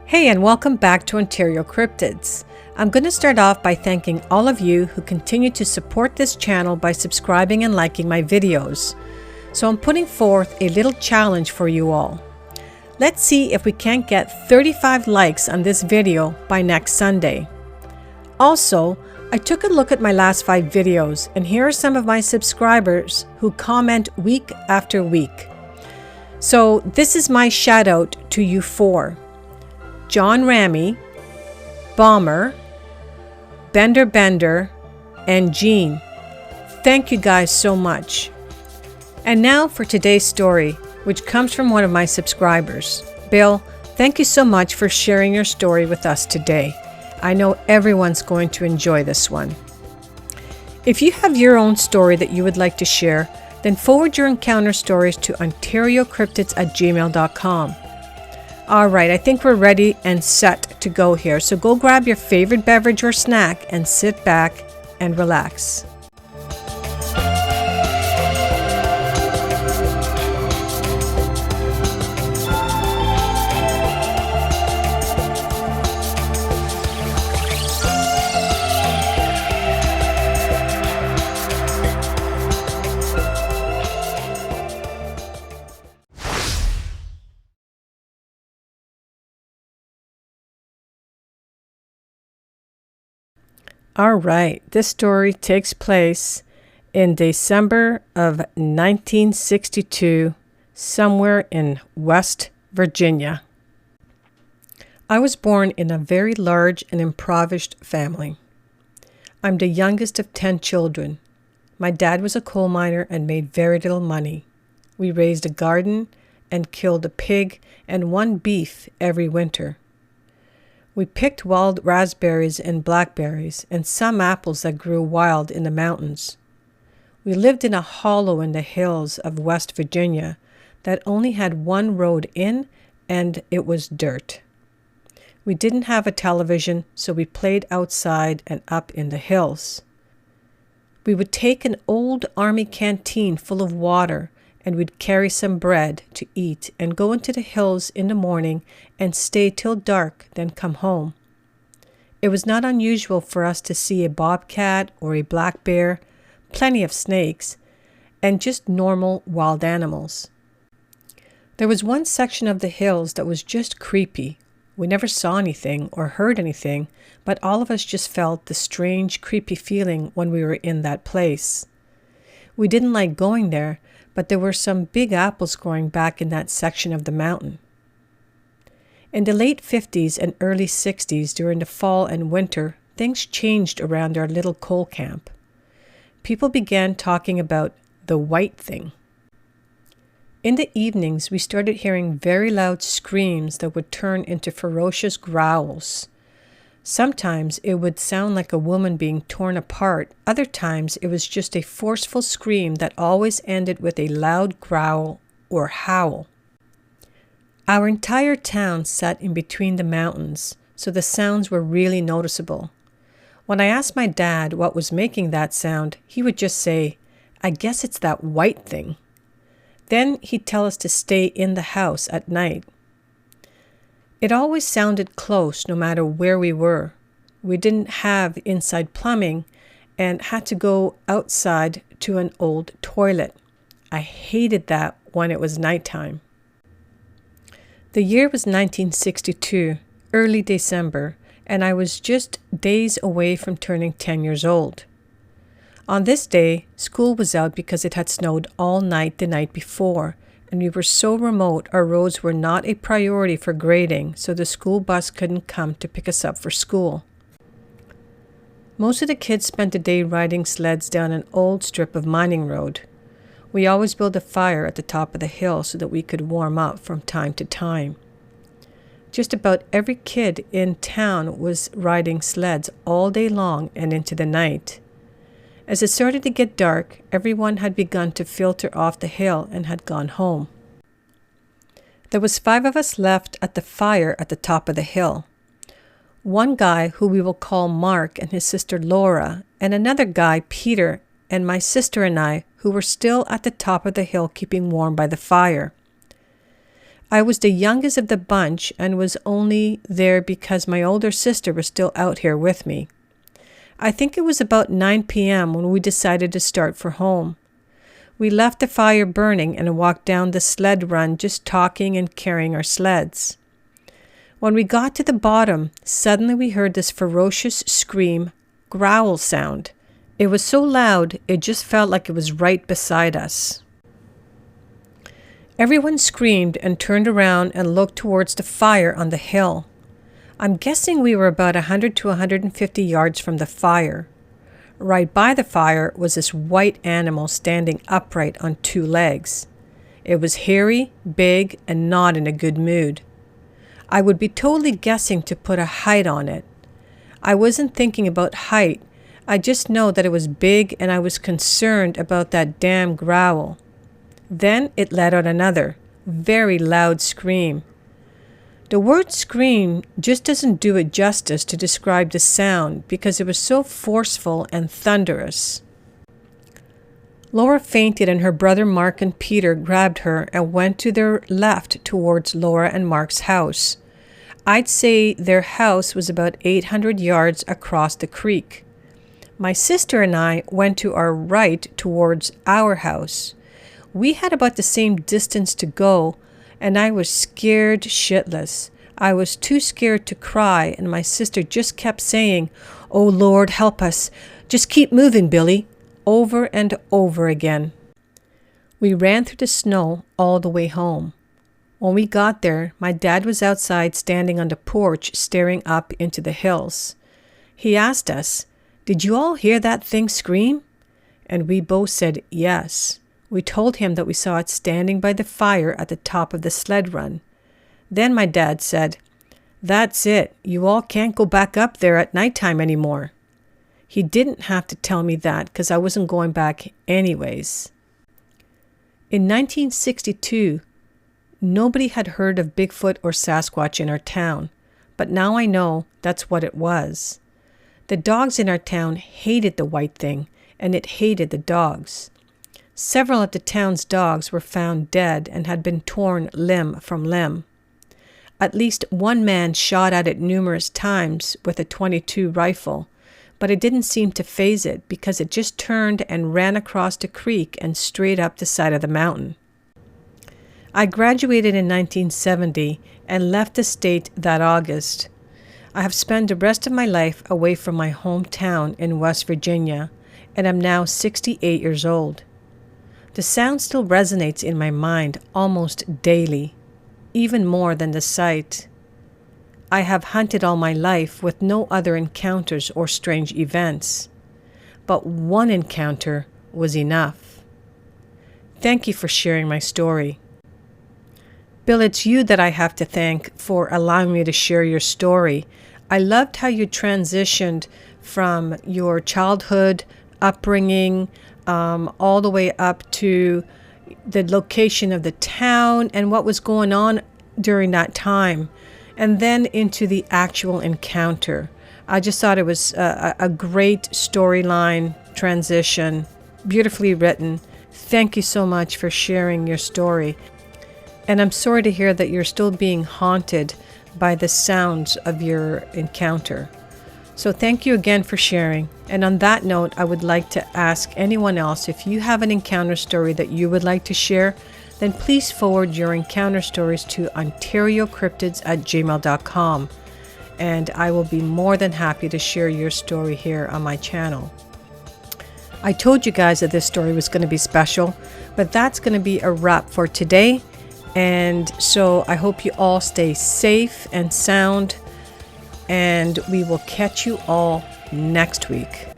Hey, and welcome back to Ontario Cryptids. I'm going to start off by thanking all of you who continue to support this channel by subscribing and liking my videos. So I'm putting forth a little challenge for you all. Let's see if we can't get 35 likes on this video by next Sunday. Also, I took a look at my last 5 videos, and here are some of my subscribers who comment week after week. So this is my shout out to you 4. John Ramey, Bomber, Bender, and Jean. Thank you guys so much. And now for today's story, which comes from one of my subscribers. Bill, thank you so much for sharing your story with us today. I know everyone's going to enjoy this one. If you have your own story that you would like to share, then forward your encounter stories to OntarioCryptids@gmail.com. All right, I think we're ready and set to go here. So go grab your favorite beverage or snack and sit back and relax. All right, this story takes place in December of 1962, somewhere in West Virginia. I was born in a very large and impoverished family. I'm the youngest of 10 children. My dad was a coal miner and made very little money. We raised a garden and killed a pig and 1 beef every winter. We picked wild raspberries and blackberries and some apples that grew wild in the mountains. We lived in a hollow in the hills of West Virginia that only had 1 road in, and it was dirt. We didn't have a television, so we played outside and up in the hills. We would take an old army canteen full of water, and we'd carry some bread to eat and go into the hills in the morning and stay till dark, then come home. It was not unusual for us to see a bobcat or a black bear, plenty of snakes, and just normal wild animals. There was one section of the hills that was just creepy. We never saw anything or heard anything, but all of us just felt the strange, creepy feeling when we were in that place. We didn't like going there, but there were some big apples growing back in that section of the mountain. In the late 50s and early 60s, during the fall and winter, things changed around our little coal camp. People began talking about the white thing. In the evenings, we started hearing very loud screams that would turn into ferocious growls. Sometimes it would sound like a woman being torn apart. Other times it was just a forceful scream that always ended with a loud growl or howl. Our entire town sat in between the mountains, so the sounds were really noticeable. When I asked my dad what was making that sound, he would just say, "I guess it's that white thing." Then he'd tell us to stay in the house at night. It always sounded close no matter where we were. We didn't have inside plumbing and had to go outside to an old toilet. I hated that when it was nighttime. The year was 1962, early December, and I was just days away from turning 10 years old. On this day, school was out because it had snowed all night the night before, and we were so remote our roads were not a priority for grading, so the school bus couldn't come to pick us up for school. Most of the kids spent the day riding sleds down an old strip of mining road. We always built a fire at the top of the hill so that we could warm up from time to time. Just about every kid in town was riding sleds all day long and into the night. As it started to get dark, everyone had begun to filter off the hill and had gone home. There was 5 of us left at the fire at the top of the hill. One guy, who we will call Mark, and his sister Laura, and another guy, Peter, and my sister and I, who were still at the top of the hill keeping warm by the fire. I was the youngest of the bunch and was only there because my older sister was still out here with me. I think it was about 9 p.m. when we decided to start for home. We left the fire burning and walked down the sled run, just talking and carrying our sleds. When we got to the bottom, suddenly we heard this ferocious scream, growl sound. It was so loud, it just felt like it was right beside us. Everyone screamed and turned around and looked towards the fire on the hill. I'm guessing we were about 100 to 150 yards from the fire. Right by the fire was this white animal standing upright on two legs. It was hairy, big, and not in a good mood. I would be totally guessing to put a height on it. I wasn't thinking about height. I just know that it was big and I was concerned about that damn growl. Then it let out another, very loud scream. The word scream just doesn't do it justice to describe the sound because it was so forceful and thunderous. Laura fainted and her brother Mark and Peter grabbed her and went to their left towards Laura and Mark's house. I'd say their house was about 800 yards across the creek. My sister and I went to our right towards our house. We had about the same distance to go, and I was scared shitless. I was too scared to cry, and my sister just kept saying, "Oh Lord, help us. Just keep moving, Billy," over and over again. We ran through the snow all the way home. When we got there, my dad was outside standing on the porch staring up into the hills. He asked us, "Did you all hear that thing scream?" And we both said yes. We told him that we saw it standing by the fire at the top of the sled run. Then my dad said, "That's it. You all can't go back up there at nighttime anymore." He didn't have to tell me that because I wasn't going back anyways. In 1962, nobody had heard of Bigfoot or Sasquatch in our town, but now I know that's what it was. The dogs in our town hated the white thing, and it hated the dogs. Several of the town's dogs were found dead and had been torn limb from limb. At least one man shot at it numerous times with a .22 rifle, but it didn't seem to faze it because it just turned and ran across the creek and straight up the side of the mountain. I graduated in 1970 and left the state that August. I have spent the rest of my life away from my hometown in West Virginia, and I'm now 68 years old. The sound still resonates in my mind almost daily, even more than the sight. I have hunted all my life with no other encounters or strange events, but one encounter was enough. Thank you for sharing my story. Bill, it's you that I have to thank for allowing me to share your story. I loved how you transitioned from your childhood upbringing all the way up to the location of the town and what was going on during that time, and then into the actual encounter. I just thought it was a great storyline transition, beautifully written. Thank you so much for sharing your story. And I'm sorry to hear that you're still being haunted by the sounds of your encounter. So thank you again for sharing. And on that note, I would like to ask anyone else, if you have an encounter story that you would like to share, then please forward your encounter stories to OntarioCryptids@gmail.com. And I will be more than happy to share your story here on my channel. I told you guys that this story was going to be special, but that's going to be a wrap for today. And so I hope you all stay safe and sound, and we will catch you all next week.